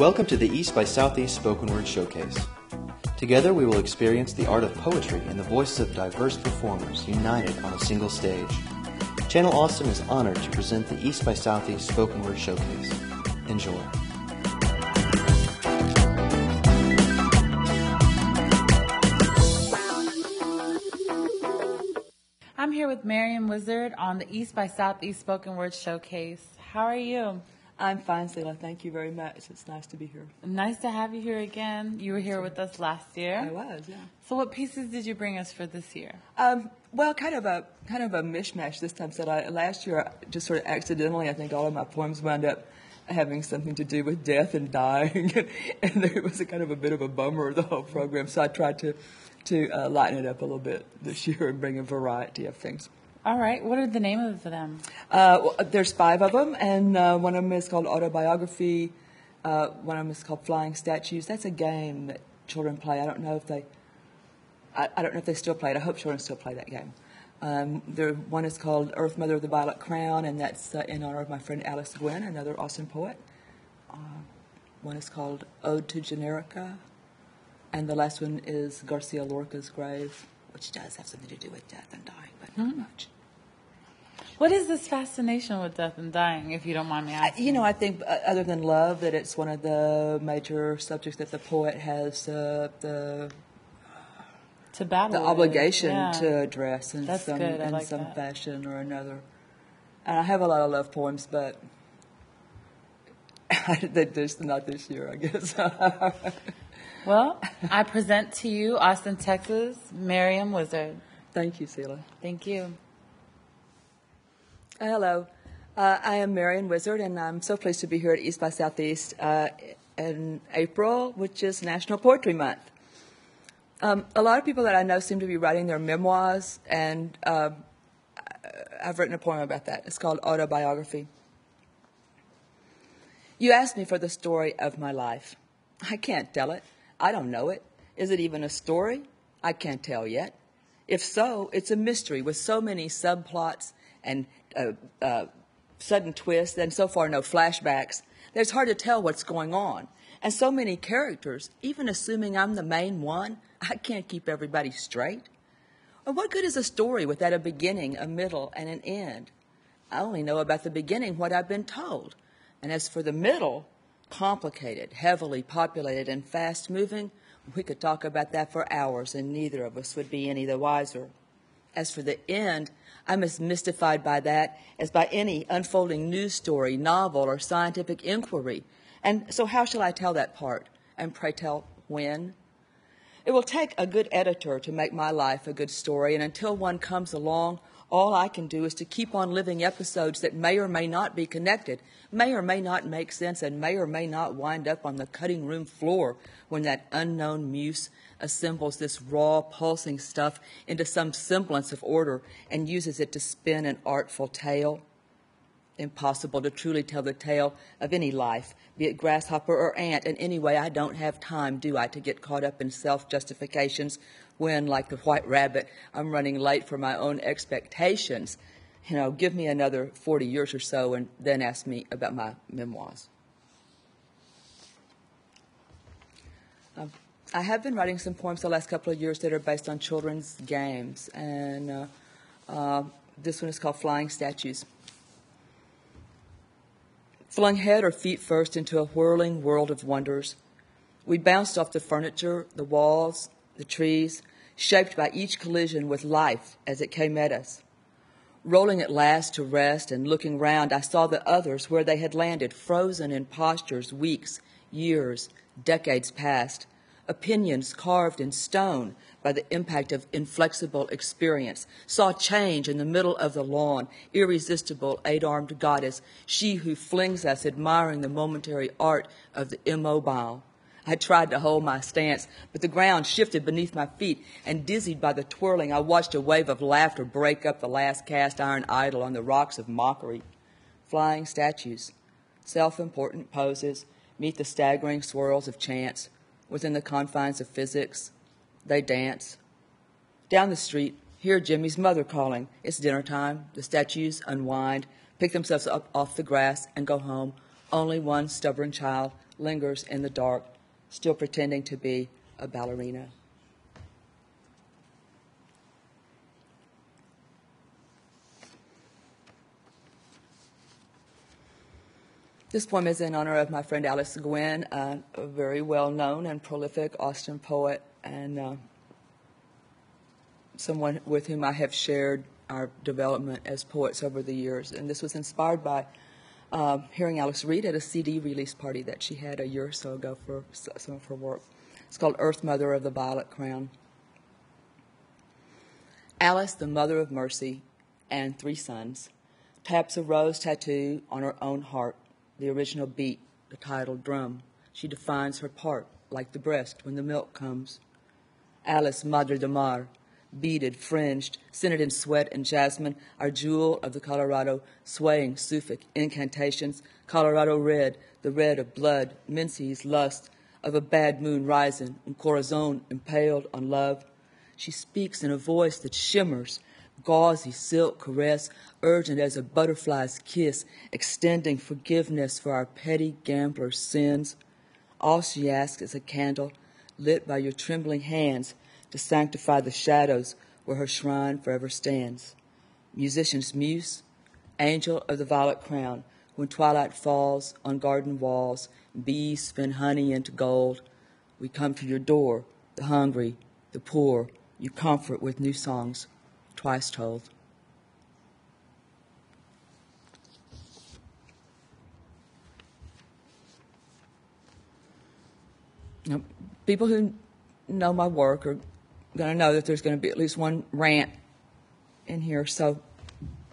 Welcome to the East by Southeast Spoken Word Showcase. Together we will experience the art of poetry in the voices of diverse performers united on a single stage. Channel Austin is honored to present the East by Southeast Spoken Word Showcase. Enjoy. I'm here with Miriam Wizard on the East by Southeast Spoken Word Showcase. How are you? I'm fine, Selah. Thank you very much. It's nice to be here. Nice to have you here again. You were here with us last year. I was, yeah. So what pieces did you bring us for this year? Well, kind of a mishmash this time. Last year, just sort of accidentally, I think all of my poems wound up having something to do with death and dying, and it was a kind of a bit of a bummer of the whole program. So I tried to lighten it up a little bit this year and bring a variety of things. All right. What are the name of them? Well, there's 5 of them, and one of them is called Autobiography. One of them is called Flying Statues. That's a game that children play. I don't know if they still play it. I hope children still play that game. One is called Earth Mother of the Violet Crown, and that's in honor of my friend Alyce Guynn, another awesome poet. One is called Ode to Generica, and the last one is Garcia-Lorca's Grave, which does have something to do with death and dying, but not much. What is this fascination with death and dying, if you don't mind me asking? I think other than love, that it's one of the major subjects that the poet has the obligation to address in some fashion or another. And I have a lot of love poems, but there's not this year, I guess. Well, I present to you, Austin, Texas, Miriam Wizard. Thank you, Selah. Thank you. Hello. I am Miriam Wizard, and I'm so pleased to be here at East by Southeast in April, which is National Poetry Month. A lot of people that I know seem to be writing their memoirs, and I've written a poem about that. It's called Autobiography. You asked me for the story of my life. I can't tell it. I don't know it. Is it even a story? I can't tell yet. If so, it's a mystery with so many subplots and sudden twists, and so far no flashbacks, that it's hard to tell what's going on. And so many characters, even assuming I'm the main one, I can't keep everybody straight. Or what good is a story without a beginning, a middle, and an end? I only know about the beginning what I've been told. And as for the middle, complicated, heavily populated, and fast-moving, we could talk about that for hours, and neither of us would be any the wiser. As for the end, I'm as mystified by that as by any unfolding news story, novel, or scientific inquiry. And so how shall I tell that part? And pray tell when? It will take a good editor to make my life a good story, and until one comes along, all I can do is to keep on living episodes that may or may not be connected, may or may not make sense, and may or may not wind up on the cutting room floor when that unknown muse assembles this raw, pulsing stuff into some semblance of order and uses it to spin an artful tale. Impossible to truly tell the tale of any life, be it grasshopper or ant, and anyway, I don't have time, do I, to get caught up in self-justifications when, like the white rabbit, I'm running late for my own expectations. Give me another 40 years or so and then ask me about my memoirs. I have been writing some poems the last couple of years that are based on children's games, and this one is called Flying Statues. Flung head or feet first into a whirling world of wonders, we bounced off the furniture, the walls, the trees, shaped by each collision with life as it came at us. Rolling at last to rest and looking round, I saw the others where they had landed, frozen in postures, weeks, years, decades past, opinions carved in stone by the impact of inflexible experience, saw change in the middle of the lawn, irresistible eight-armed goddess, she who flings us admiring the momentary art of the immobile. I tried to hold my stance, but the ground shifted beneath my feet, and dizzied by the twirling, I watched a wave of laughter break up the last cast-iron idol on the rocks of mockery. Flying statues, self-important poses, meet the staggering swirls of chance. Within the confines of physics, they dance. Down the street, hear Jimmy's mother calling. It's dinner time. The statues unwind, pick themselves up off the grass, and go home. Only one stubborn child lingers in the dark, still pretending to be a ballerina. This poem is in honor of my friend Alyce Guynn, a very well-known and prolific Austin poet, and someone with whom I have shared our development as poets over the years. And this was inspired by hearing Alyce read at a CD release party that she had a year or so ago for some of her work. It's called Earth Mother of the Violet Crown. Alyce, the mother of mercy and 3 sons, taps a rose tattoo on her own heart, the original beat, the title drum. She defines her part, like the breast when the milk comes. Alyce, Madre de Mar, beaded, fringed, scented in sweat and jasmine, our jewel of the Colorado, swaying Suffolk incantations, Colorado red, the red of blood, Menzies lust, of a bad moon rising, un corazon impaled on love. She speaks in a voice that shimmers, gauzy silk caress, urgent as a butterfly's kiss, extending forgiveness for our petty gambler's sins. All she asks is a candle lit by your trembling hands to sanctify the shadows where her shrine forever stands. Musician's muse, angel of the violet crown, when twilight falls on garden walls, bees spin honey into gold, we come to your door, the hungry, the poor, you comfort with new songs, twice told. Now, people who know my work are going to know that there's going to be at least one rant in here, so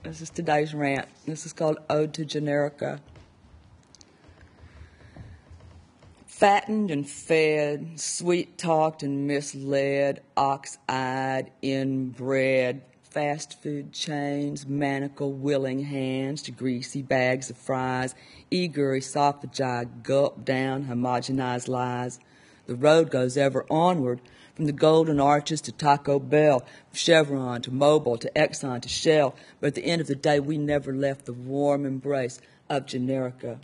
this is today's rant. This is called Ode to Generica. Fattened and fed, sweet-talked and misled, ox-eyed, inbred, fast food chains, manacle willing hands to greasy bags of fries, eager esophagi gulp down homogenized lies. The road goes ever onward, from the golden arches to Taco Bell, from Chevron to Mobil to Exxon to Shell, but at the end of the day we never left the warm embrace of Generica.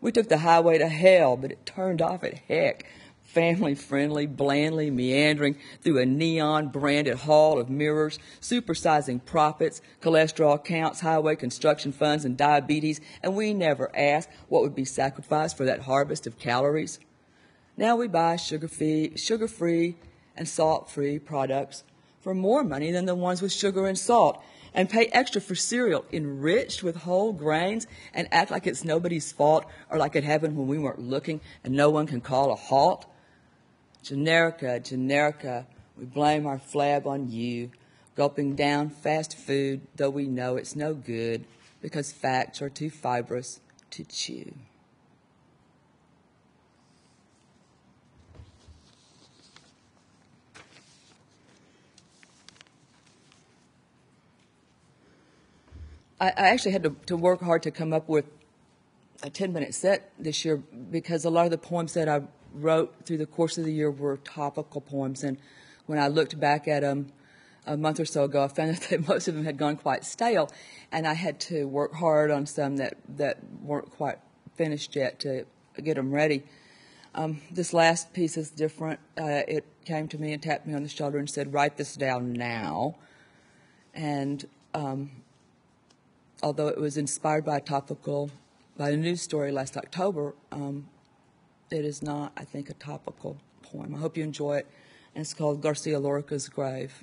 We took the highway to hell, but it turned off at heck, family-friendly, blandly meandering through a neon-branded hall of mirrors, supersizing profits, cholesterol counts, highway construction funds, and diabetes, and we never asked what would be sacrificed for that harvest of calories. Now we buy sugar-free and salt-free products for more money than the ones with sugar and salt, and pay extra for cereal enriched with whole grains and act like it's nobody's fault or like it happened when we weren't looking and no one can call a halt. Generica, Generica, we blame our flab on you, gulping down fast food, though we know it's no good because facts are too fibrous to chew. I actually had to work hard to come up with a 10-minute set this year because a lot of the poems that I wrote through the course of the year were topical poems. And when I looked back at them a month or so ago, I found that most of them had gone quite stale. And I had to work hard on some that weren't quite finished yet to get them ready. This last piece is different. It came to me and tapped me on the shoulder and said, write this down now. And although it was inspired by a news story last October, it is not, I think, a topical poem. I hope you enjoy it, and it's called Garcia-Lorca's Grave.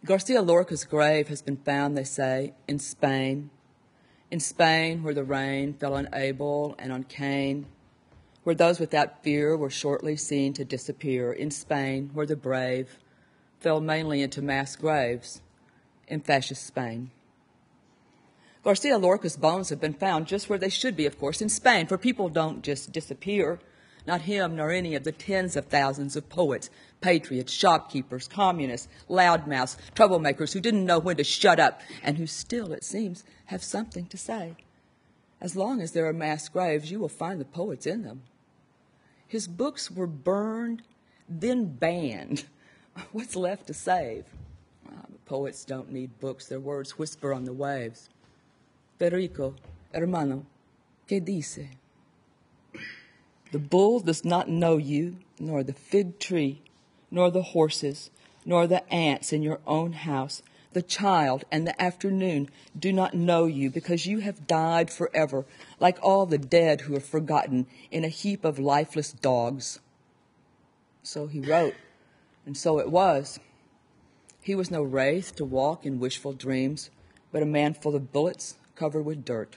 Garcia-Lorca's grave has been found, they say, in Spain where the rain fell on Abel and on Cain, where those without fear were shortly seen to disappear, in Spain where the brave fell mainly into mass graves, in fascist Spain. Garcia-Lorca's bones have been found just where they should be, of course, in Spain, for people don't just disappear. Not him nor any of the tens of thousands of poets, patriots, shopkeepers, communists, loudmouths, troublemakers who didn't know when to shut up and who still, it seems, have something to say. As long as there are mass graves, you will find the poets in them. His books were burned, then banned. What's left to save? Poets don't need books. Their words whisper on the waves. Federico, hermano, ¿Qué dice? The bull does not know you, nor the fig tree, nor the horses, nor the ants in your own house. The child and the afternoon do not know you, because you have died forever, like all the dead who are forgotten in a heap of lifeless dogs. So he wrote, and so it was. He was no wraith to walk in wishful dreams, but a man full of bullets covered with dirt.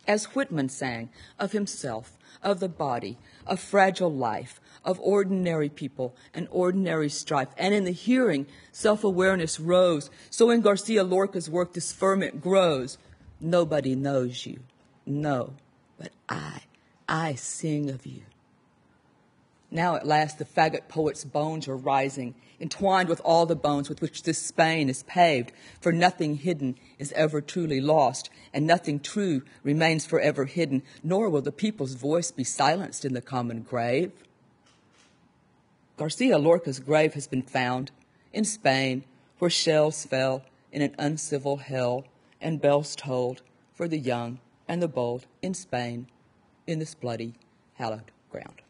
As Whitman sang of himself, of the body, of fragile life, of ordinary people and ordinary strife, and in the hearing, self-awareness rose. So in Garcia-Lorca's work, this ferment grows. Nobody knows you, no, but I sing of you. Now at last the faggot poet's bones are rising, entwined with all the bones with which this Spain is paved, for nothing hidden is ever truly lost, and nothing true remains forever hidden, nor will the people's voice be silenced in the common grave. Garcia-Lorca's grave has been found in Spain, where shells fell in an uncivil hell, and bells tolled for the young and the bold in Spain, in this bloody, hallowed ground.